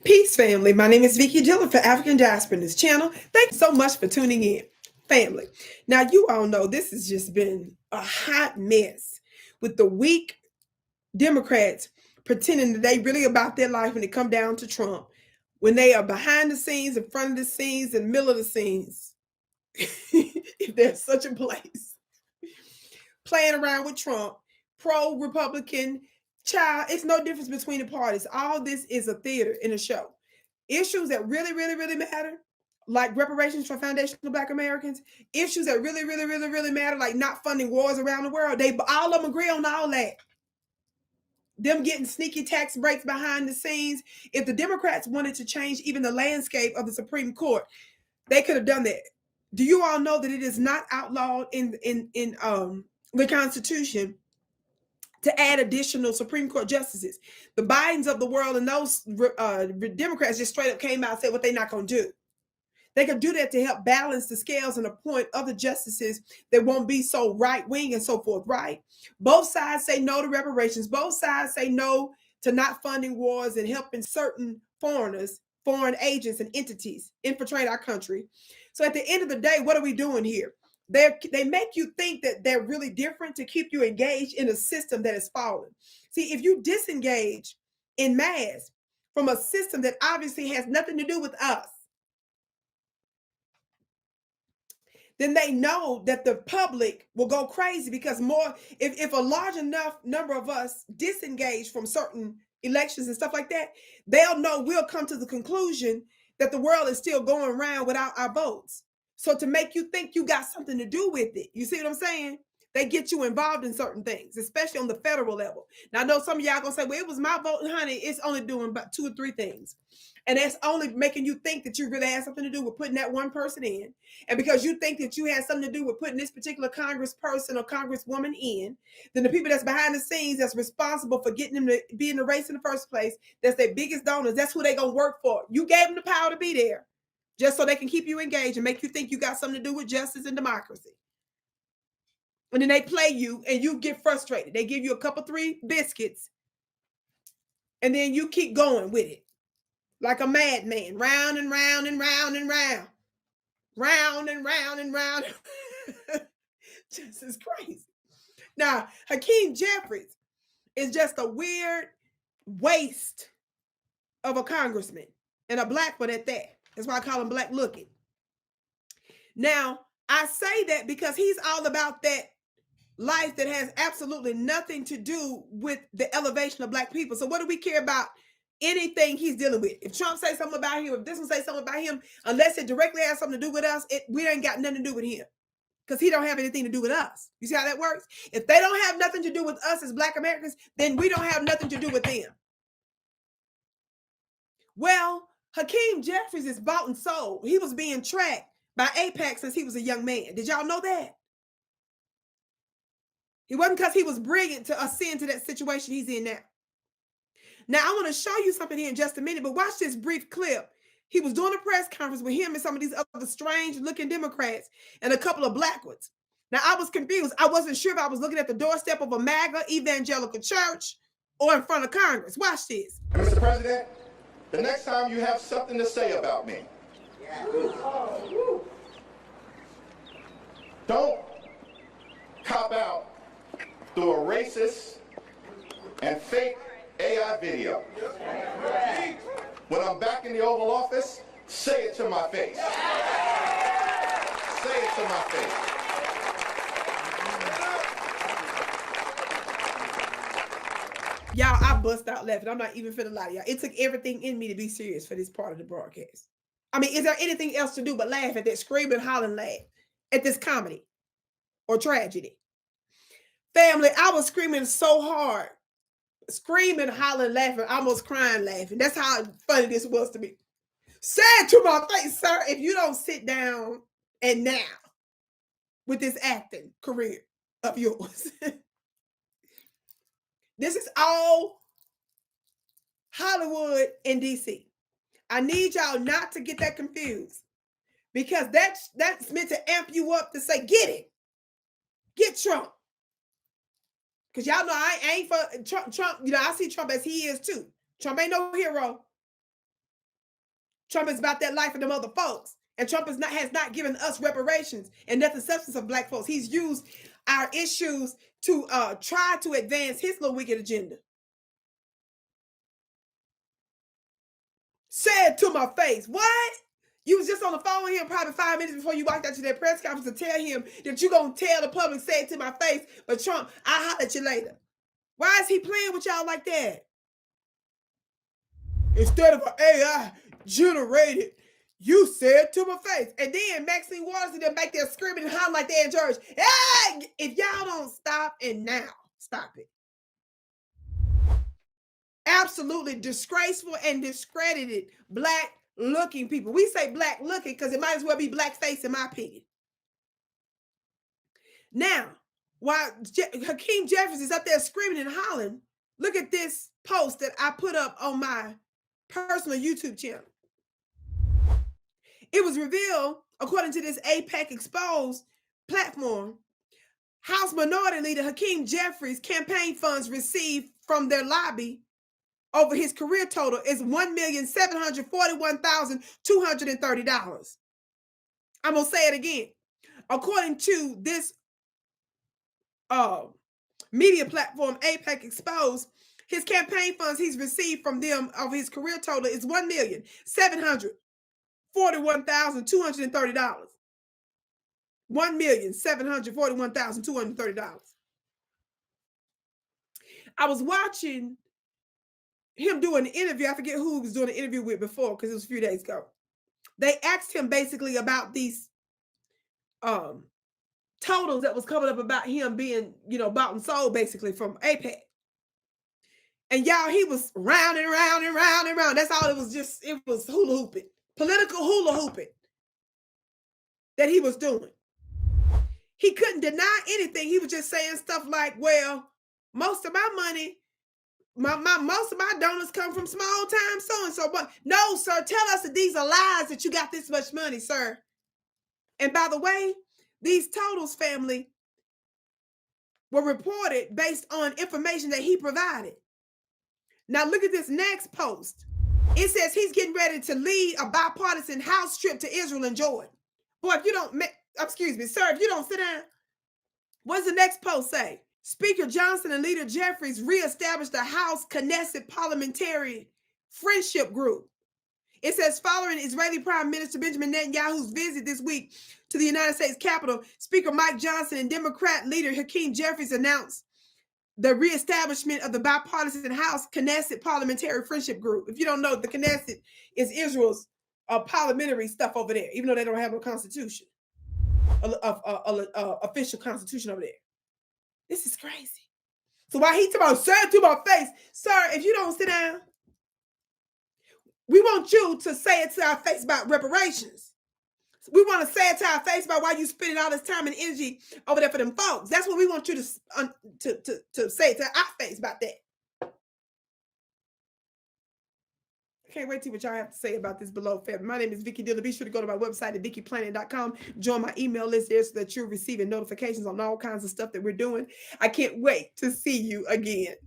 Peace, family. My name is Vicki Dillard for African Diaspora in this channel. Thank you so much for tuning in, family. Now, you all know this has just been a hot mess with the weak Democrats pretending that they really about their life when it come down to Trump, when they are behind the scenes, in front of the scenes, in the middle of the scenes, if there's such a place, playing around with Trump, pro-Republican, child, it's no difference between the parties. All this is a theater and a show. Issues that really, really, really matter, like reparations for foundational Black Americans, issues that really, really, really, really matter, like not funding wars around the world, they all of them agree on all that. Them getting sneaky tax breaks behind the scenes. If the Democrats wanted to change even the landscape of the Supreme Court, they could have done that. Do you all know that it is not outlawed in the Constitution to add additional Supreme Court justices? The Bidens of the world and those Democrats just straight up came out and said what they're not going to do. They could do that to help balance the scales and appoint other justices that won't be so right-wing and so forth, right? Both sides say no to reparations. Both sides say no to not funding wars and helping certain foreigners, foreign agents and entities infiltrate our country. So at the end of the day, what are we doing here? They make you think that they're really different to keep you engaged in a system that is falling. See, if you disengage in mass from a system that obviously has nothing to do with us, then they know that the public will go crazy because if a large enough number of us disengage from certain elections and stuff like that, they'll know we'll come to the conclusion that the world is still going around without our votes. So to make you think you got something to do with it, you see what I'm saying? They get you involved in certain things, especially on the federal level. Now, I know some of y'all gonna say, well, it was my vote, and honey, it's only doing about 2 or 3 things. And that's only making you think that you really had something to do with putting that one person in. And because you think that you had something to do with putting this particular congressperson or congresswoman in, then the people that's behind the scenes that's responsible for getting them to be in the race in the first place, that's their biggest donors, that's who they gonna work for. You gave them the power to be there just so they can keep you engaged and make you think you got something to do with justice and democracy. And then they play you and you get frustrated. They give you a couple 3 biscuits and then you keep going with it. Like a madman, round and round and round and round. Round and round and round. Just as crazy. Now, Hakeem Jeffries is just a weird waste of a congressman and a Black one at that. That's why I call him black looking. Now, I say that because he's all about that life that has absolutely nothing to do with the elevation of Black people. So what do we care about anything he's dealing with? If Trump says something about him, if this one says something about him, unless it directly has something to do with us, we ain't got nothing to do with him because he don't have anything to do with us. You see how that works? If they don't have nothing to do with us as Black Americans, then we don't have nothing to do with them. Well, Hakeem Jeffries is bought and sold. He was being tracked by AIPAC since he was a young man. Did y'all know that? It wasn't because he was brilliant to ascend to that situation he's in now. Now, I want to show you something here in just a minute, but watch this brief clip. He was doing a press conference with him and some of these other strange-looking Democrats and a couple of Black ones. Now, I was confused. I wasn't sure if I was looking at the doorstep of a MAGA evangelical church or in front of Congress. Watch this. Mr. President, the next time you have something to say about me, don't cop out through a racist and fake AI video. When I'm back in the Oval Office, say it to my face. Say it to my face. Y'all, I bust out laughing. I'm not even finna lie to y'all. It took everything in me to be serious for this part of the broadcast. I mean, is there anything else to do but laugh at that screaming, hollering laugh at this comedy or tragedy? Family, I was screaming so hard. Screaming, hollering, laughing, almost crying, laughing. That's how funny this was to me. Say it to my face, sir, if you don't sit down and now with this acting career of yours. This is all Hollywood and DC. I need y'all not to get that confused because that's meant to amp you up to say, get it. Get Trump. Because y'all know I ain't for Trump. You know, I see Trump as he is too. Trump ain't no hero. Trump is about that life of them other folks. And Trump has not given us reparations and nothing substance of black folks. He's used our issues to try to advance his little wicked agenda. Said to my face, what? You was just on the phone with him probably 5 minutes before you walked out to that press conference to tell him that you're going to tell the public, say it to my face, but Trump, I'll holler at you later. Why is he playing with y'all like that? Instead of an AI generated, you said to my face. And then Maxine Waters and them back there screaming and hollering like they're in church. Hey, if y'all don't stop, and now, stop it. Absolutely disgraceful and discredited black looking people. We say black looking because it might as well be black face in my opinion. Now, while Hakeem Jeffries is up there screaming and hollering, look at this post that I put up on my personal YouTube channel. It was revealed, according to this AIPAC Exposed platform, House Minority Leader Hakeem Jeffries' campaign funds received from their lobby over his career total is $1,741,230. I'm going to say it again. According to this media platform, AIPAC Exposed, his campaign funds he's received from them over his career total is $1,741,230. $1,741,230. I was watching him do an interview. I forget who he was doing an interview with before because it was a few days ago. They asked him basically about these totals that was coming up about him being, bought and sold basically from AIPAC. And y'all, he was round and round and round and round. That's all it was. It was hula hooping, political hula hooping that he was doing. He couldn't deny anything. He was just saying stuff like, well, most of my money, most of my donors come from small time so-and-so. But no, sir, tell us that these are lies that you got this much money, sir. And by the way, these totals, family, were reported based on information that he provided. Now look at this next post. It says he's getting ready to lead a bipartisan house trip to Israel and Jordan. Boy, if you don't, excuse me, sir, if you don't sit down, what does the next post say? Speaker Johnson and Leader Jeffries reestablished the House Knesset Parliamentary Friendship Group. It says following Israeli Prime Minister Benjamin Netanyahu's visit this week to the United States Capitol, Speaker Mike Johnson and Democrat leader Hakeem Jeffries announced the reestablishment of the bipartisan House Knesset Parliamentary Friendship Group. If you don't know, the Knesset is Israel's parliamentary stuff over there, even though they don't have no constitution, official constitution over there. This is crazy. So while he talking about, sir, to my face, sir, if you don't sit down, we want you to say it to our face about reparations. We want to say it to our face about why you spending all this time and energy over there for them folks. That's what we want you to say to our face about that. I can't wait to see what y'all have to say about this below, family. My name is Vicki Dillard. Be sure to go to my website at VickiPlanet.com. Join my email list there so that you're receiving notifications on all kinds of stuff that we're doing. I can't wait to see you again.